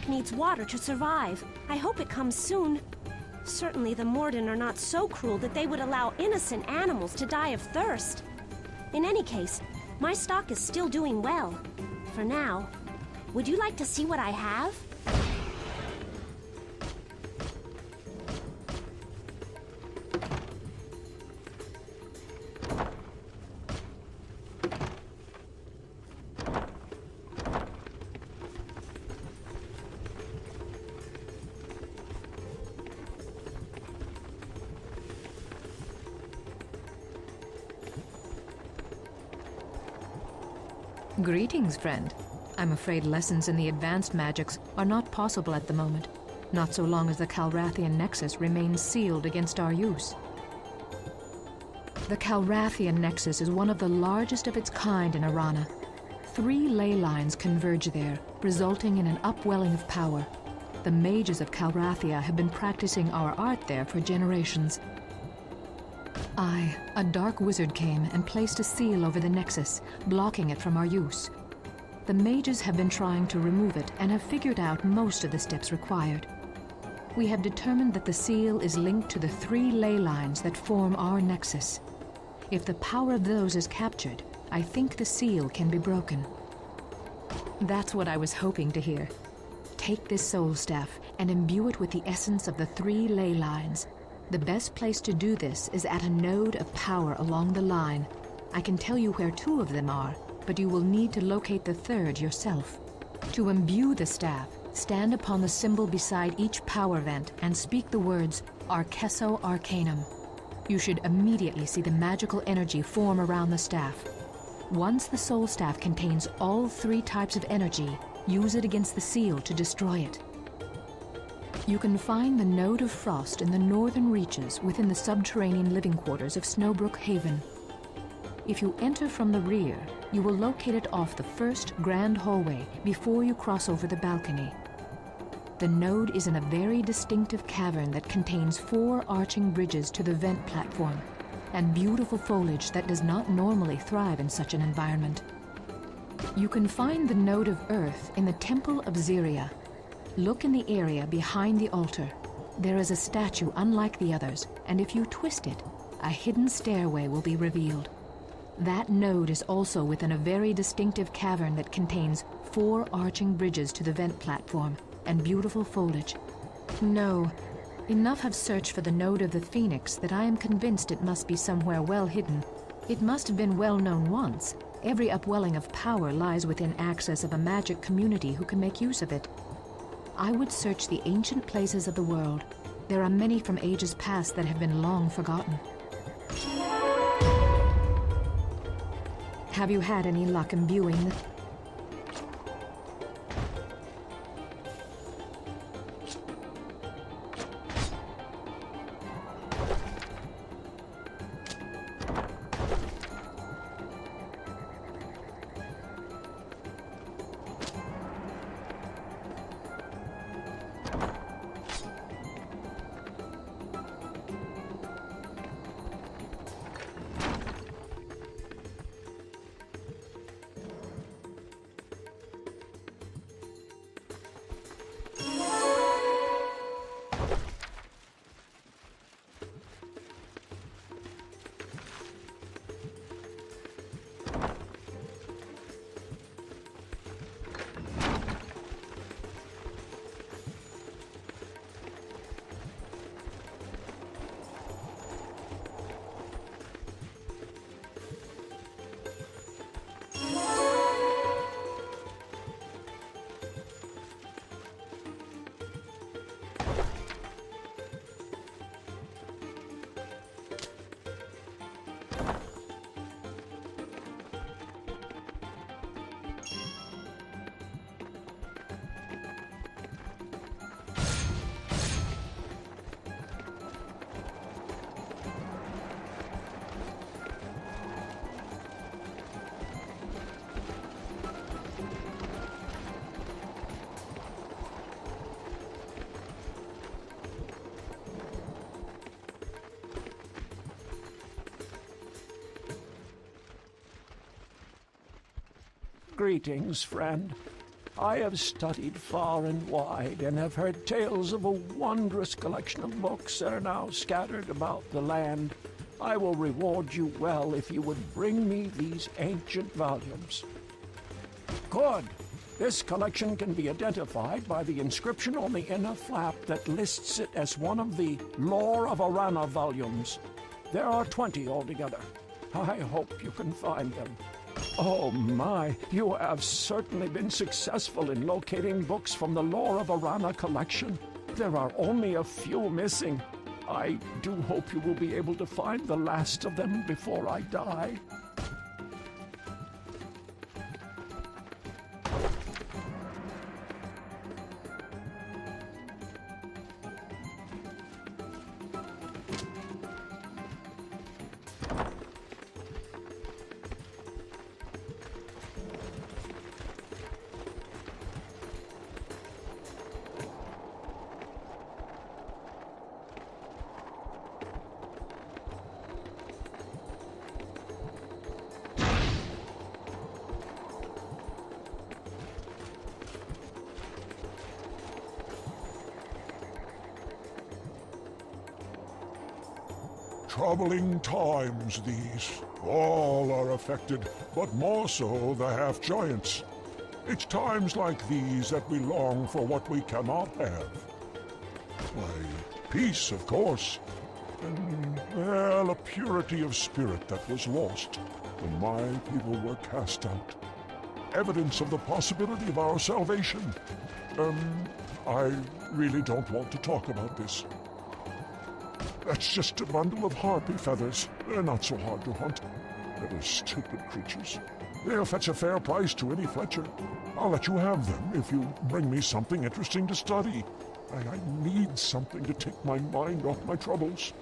Livestock needs water to survive. I hope it comes soon. Certainly the Morden are not so cruel that they would allow innocent animals to die of thirst. In any case, my stock is still doing well. For now. Would you like to see what I have? Greetings, friend. I'm afraid lessons in the advanced magics are not possible at the moment, not so long as the Kalrathia Nexus remains sealed against our use. The Kalrathia Nexus is one of the largest of its kind in Arana. 3 ley lines converge there, resulting in an upwelling of power. The mages of Kalrathia have been practicing our art there for generations. A dark wizard came and placed a seal over the Nexus, blocking it from our use. The mages have been trying to remove it and have figured out most of the steps required. We have determined that the seal is linked to the 3 ley lines that form our Nexus. If the power of those is captured, I think the seal can be broken. That's what I was hoping to hear. Take this soul staff and imbue it with the essence of the 3 ley lines. The best place to do this is at a node of power along the line. I can tell you where 2 of them are, but you will need to locate the 3rd yourself. To imbue the staff, stand upon the symbol beside each power vent and speak the words Arcesso Arcanum. You should immediately see the magical energy form around the staff. Once the soul staff contains all 3 types of energy, use it against the seal to destroy it. You can find the Node of Frost in the northern reaches within the subterranean living quarters of Snowbrook Haven. If you enter from the rear, you will locate it off the first grand hallway before you cross over the balcony. The node is in a very distinctive cavern that contains 4 arching bridges to the vent platform and beautiful foliage that does not normally thrive in such an environment. You can find the Node of Earth in the Temple of Ziria. Look in the area behind the altar. There is a statue unlike the others, and if you twist it, a hidden stairway will be revealed. That node is also within a very distinctive cavern that contains 4 arching bridges to the vent platform and beautiful foliage. No, enough have searched for the Node of the Phoenix that I am convinced it must be somewhere well hidden. It must have been well known once. Every upwelling of power lies within access of a magic community who can make use of it. I would search the ancient places of the world. There are many from ages past that have been long forgotten. Have you had any luck imbuing the... Greetings, friend. I have studied far and wide and have heard tales of a wondrous collection of books that are now scattered about the land. I will reward you well if you would bring me these ancient volumes. Good. This collection can be identified by the inscription on the inner flap that lists it as one of the Lore of Arana volumes. There are 20 altogether. I hope you can find them. Oh my, you have certainly been successful in locating books from the Lore of Arana collection. There are only a few missing. I do hope you will be able to find the last of them before I die. Troubling times these. All are affected, but more so the half-giants. It's times like these that we long for what we cannot have. Why, peace, of course. And, well, a purity of spirit that was lost when my people were cast out. Evidence of the possibility of our salvation. I really don't want to talk about this. That's just a bundle of harpy feathers. They're not so hard to hunt. They're stupid creatures. They'll fetch a fair price to any Fletcher. I'll let you have them if you bring me something interesting to study. I need something to take my mind off my troubles.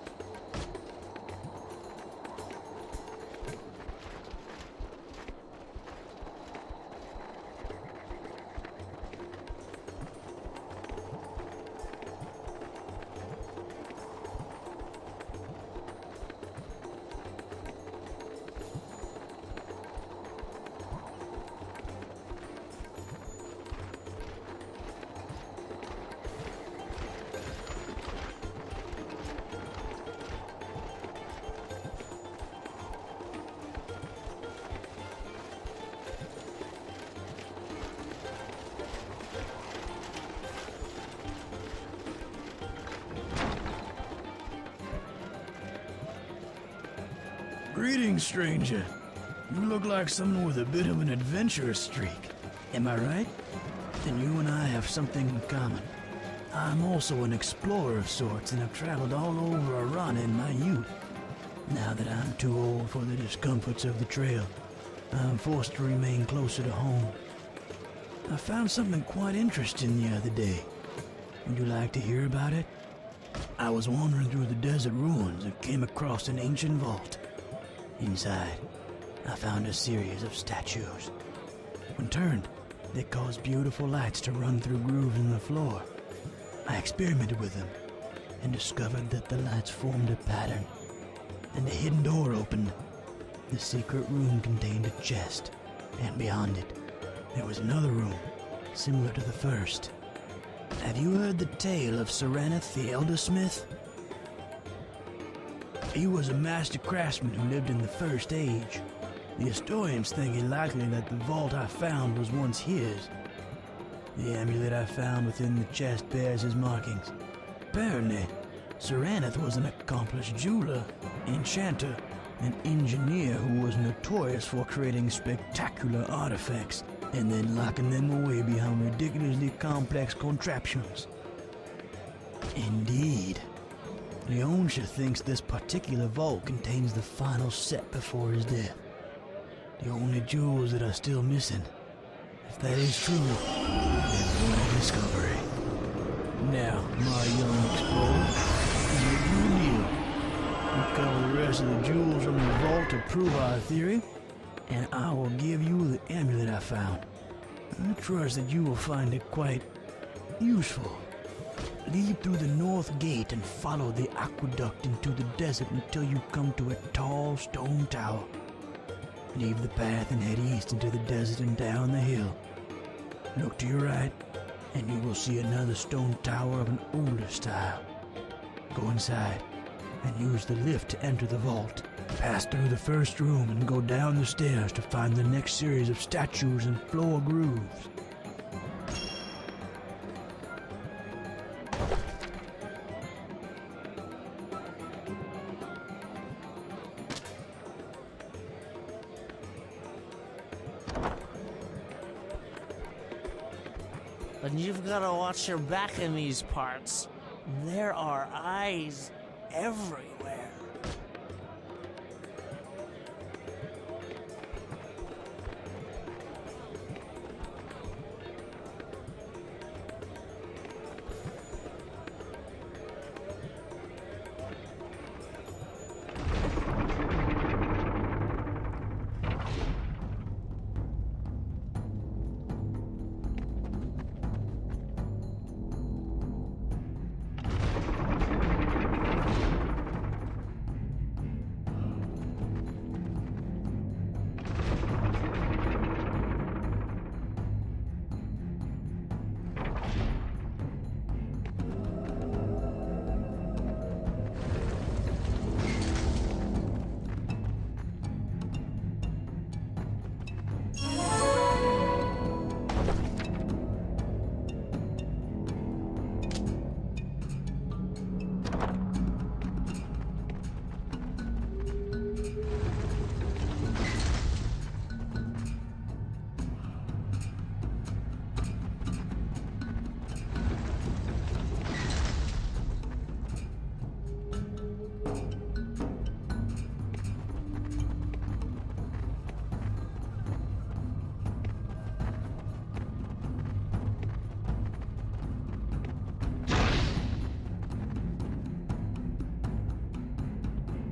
Greetings, stranger. You look like someone with a bit of an adventurous streak. Am I right? Then you and I have something in common. I'm also an explorer of sorts and have traveled all over Arana in my youth. Now that I'm too old for the discomforts of the trail, I'm forced to remain closer to home. I found something quite interesting the other day. Would you like to hear about it? I was wandering through the desert ruins and came across an ancient vault. Inside, I found a series of statues. When turned, they caused beautiful lights to run through grooves in the floor. I experimented with them and discovered that the lights formed a pattern. Then the hidden door opened. The secret room contained a chest, and beyond it, there was another room, similar to the first. Have you heard the tale of Kalrathia the Eldersmith? He was a master craftsman who lived in the First Age. The historians think it likely that the vault I found was once his. The amulet I found within the chest bears his markings. Apparently, Kalrathia was an accomplished jeweler, enchanter, and engineer who was notorious for creating spectacular artifacts and then locking them away behind ridiculously complex contraptions. Indeed. Leontia thinks this particular vault contains the final set before his death. The only jewels that are still missing. If that is true, then what a discovery. Now, my young explorer, here's your deal. Recover the rest of the jewels from the vault to prove our theory, and I will give you the amulet I found. I trust that you will find it quite useful. Lead through the north gate and follow the aqueduct into the desert until you come to a tall stone tower. Leave the path and head east into the desert and down the hill. Look to your right, and you will see another stone tower of an older style. Go inside, and use the lift to enter the vault. Pass through the first room and go down the stairs to find the next series of statues and floor grooves. And you've got to watch your back in these parts. There are eyes everywhere.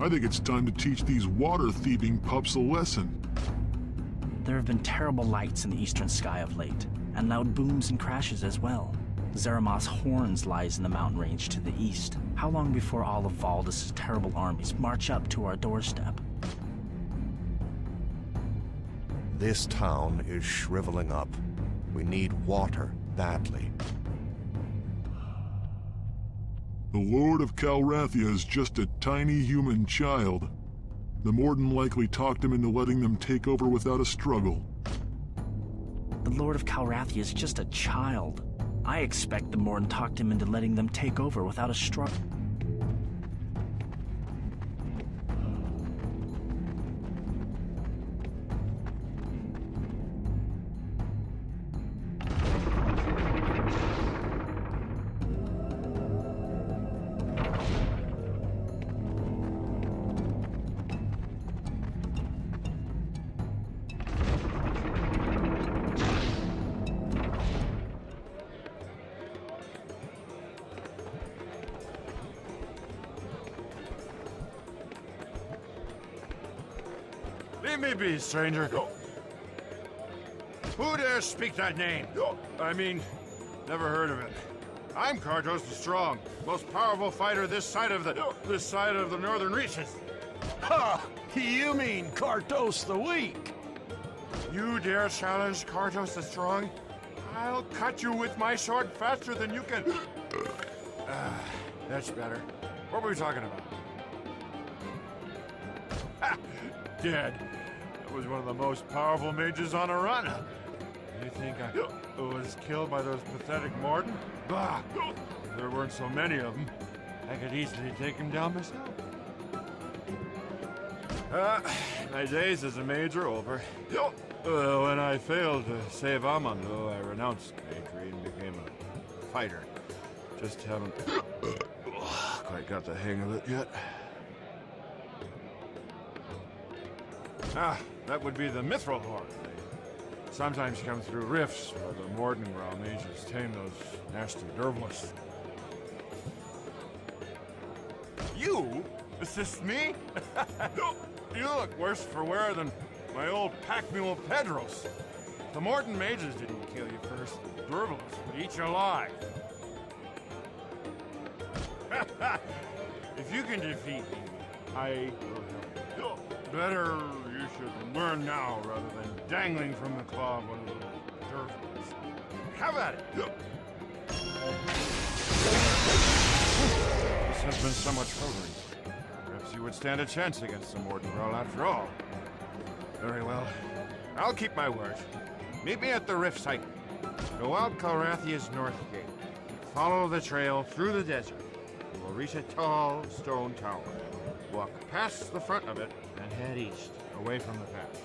I think it's time to teach these water-thieving pups a lesson. There have been terrible lights in the eastern sky of late, and loud booms and crashes as well. Zerimoth's horns lies in the mountain range to the east. How long before all of Valdis' terrible armies march up to our doorstep? This town is shriveling up. We need water badly. The Lord of Kalrathia is just a tiny human child. The Morden likely talked him into letting them take over without a struggle. The Lord of Kalrathia is just a child. I expect the Morden talked him into letting them take over without a struggle. Leave me be, stranger. Who dares speak that name? I mean, never heard of it. I'm Kartos the Strong, most powerful fighter this side of the northern reaches. Ha! You mean Kartos the Weak? You dare challenge Kartos the Strong? I'll cut you with my sword faster than you can. That's better. What were we talking about? Ha! Dead. That was one of the most powerful mages on a run. You think I was killed by those pathetic Morden? Bah! If there weren't so many of them, I could easily take him down myself. My days as a mage are over. When I failed to save Amando, I renounced magery and became a fighter. Just haven't quite got the hang of it yet. That would be the Mithril Horde. They sometimes come through rifts where the Mordengrau mages tame those nasty Dervlis. You assist me? You look worse for wear than my old pack mule Pedros. The Morden mages didn't kill you first. The Dervlis would eat you alive. If you can defeat me, I will help you. Better you should learn now rather than dangling from the claw of one of those Dervlis. Have at it! This has been so much hovering. Perhaps you would stand a chance against the Morden Roll after all. Very well. I'll keep my word. Meet me at the rift site. Go out Kalrathia's north gate. Follow the trail through the desert. You will reach a tall stone tower. Walk past the front of it and head east, away from the path.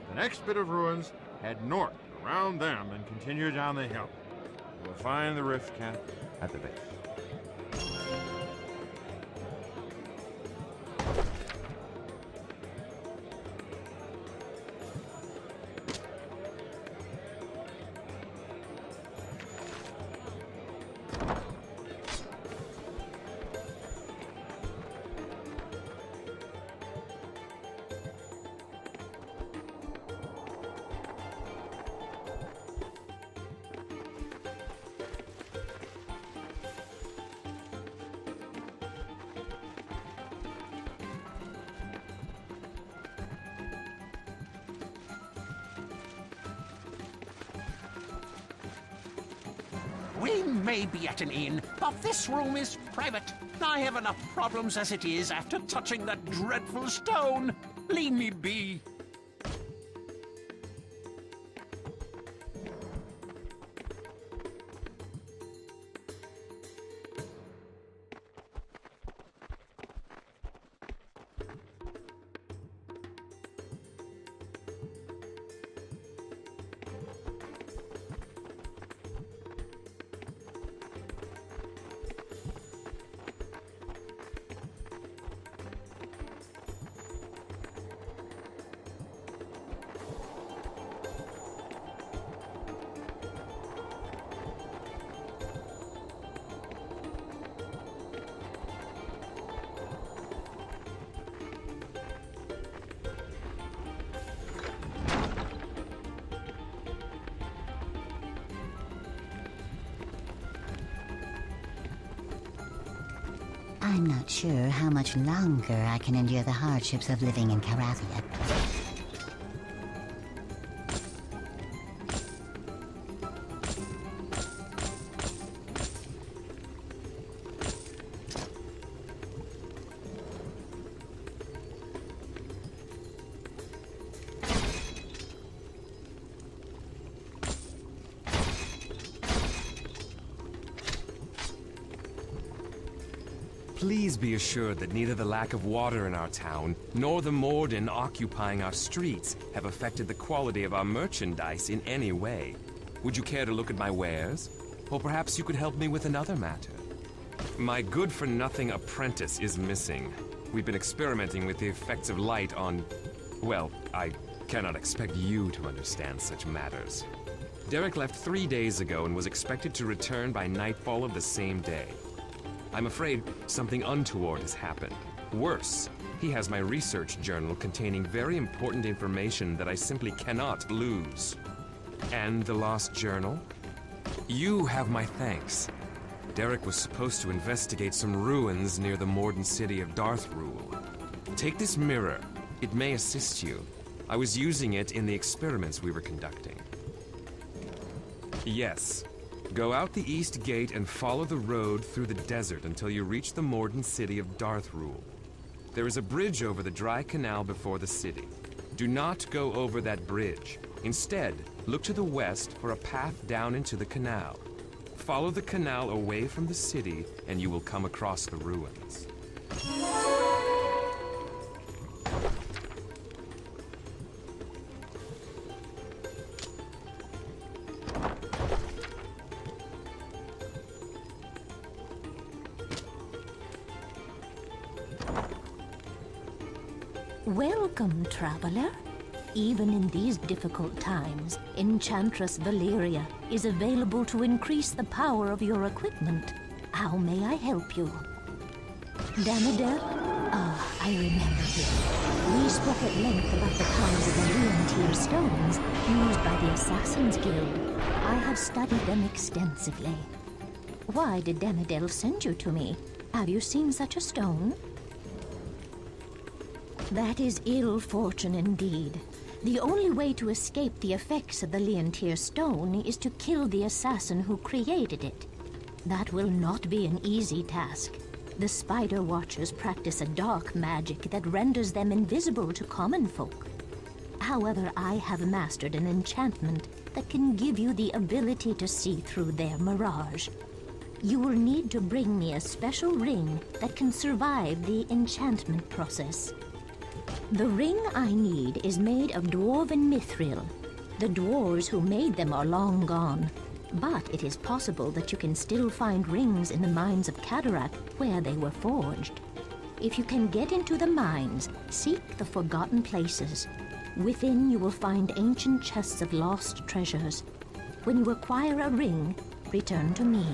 The next bit of ruins, head north around them and continue down the hill. You will find the rift camp at the base. We may be at an inn, but this room is private. I have enough problems as it is after touching that dreadful stone. Leave me be. I'm not sure how much longer I can endure the hardships of living in Kalrathia. Please be assured that neither the lack of water in our town, nor the Morden occupying our streets have affected the quality of our merchandise in any way. Would you care to look at my wares? Or perhaps you could help me with another matter. My good-for-nothing apprentice is missing. We've been experimenting with the effects of light on... well, I cannot expect you to understand such matters. Derek left 3 days ago and was expected to return by nightfall of the same day. I'm afraid something untoward has happened. Worse, he has my research journal containing very important information that I simply cannot lose. And the lost journal? You have my thanks. Derek was supposed to investigate some ruins near the Morden city of Darthrule. Take this mirror. It may assist you. I was using it in the experiments we were conducting. Yes. Go out the east gate and follow the road through the desert until you reach the Morden city of Darthrule. There is a bridge over the dry canal before the city. Do not go over that bridge. Instead, look to the west for a path down into the canal. Follow the canal away from the city and you will come across the ruins. Welcome, traveler. Even in these difficult times, Enchantress Valeria is available to increase the power of your equipment. How may I help you? Damodel? Ah, I remember you. We spoke at length about the powers of the Leontier stones used by the Assassin's Guild. I have studied them extensively. Why did Damodel send you to me? Have you seen such a stone? That is ill fortune indeed. The only way to escape the effects of the Enchanted Stone is to kill the assassin who created it. That will not be an easy task. The Spider Watchers practice a dark magic that renders them invisible to common folk. However, I have mastered an enchantment that can give you the ability to see through their mirage. You will need to bring me a special ring that can survive the enchantment process. The ring I need is made of dwarven mithril. The dwarves who made them are long gone, but it is possible that you can still find rings in the mines of Kalrathia where they were forged. If you can get into the mines, seek the forgotten places. Within you will find ancient chests of lost treasures. When you acquire a ring, return to me.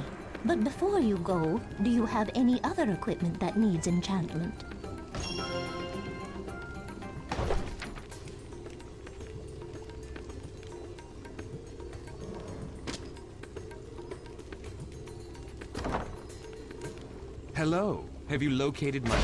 But before you go, do you have any other equipment that needs enchantment? Hello. Have you located my...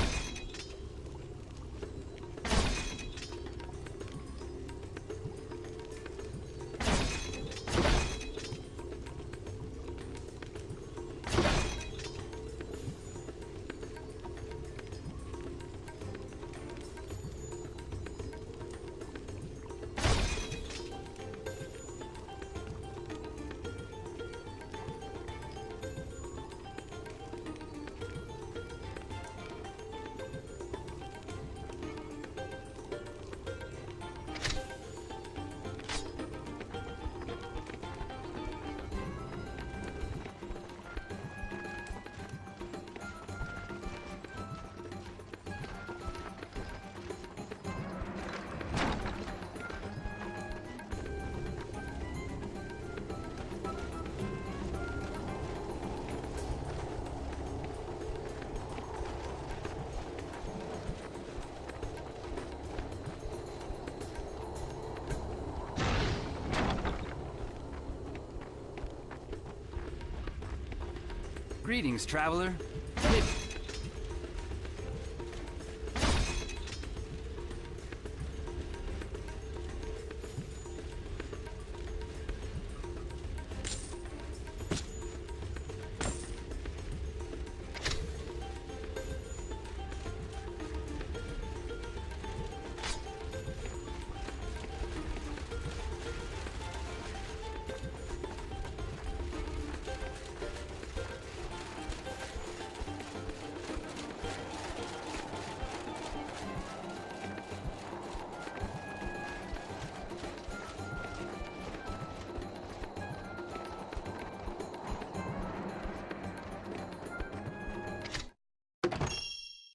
Greetings, traveler.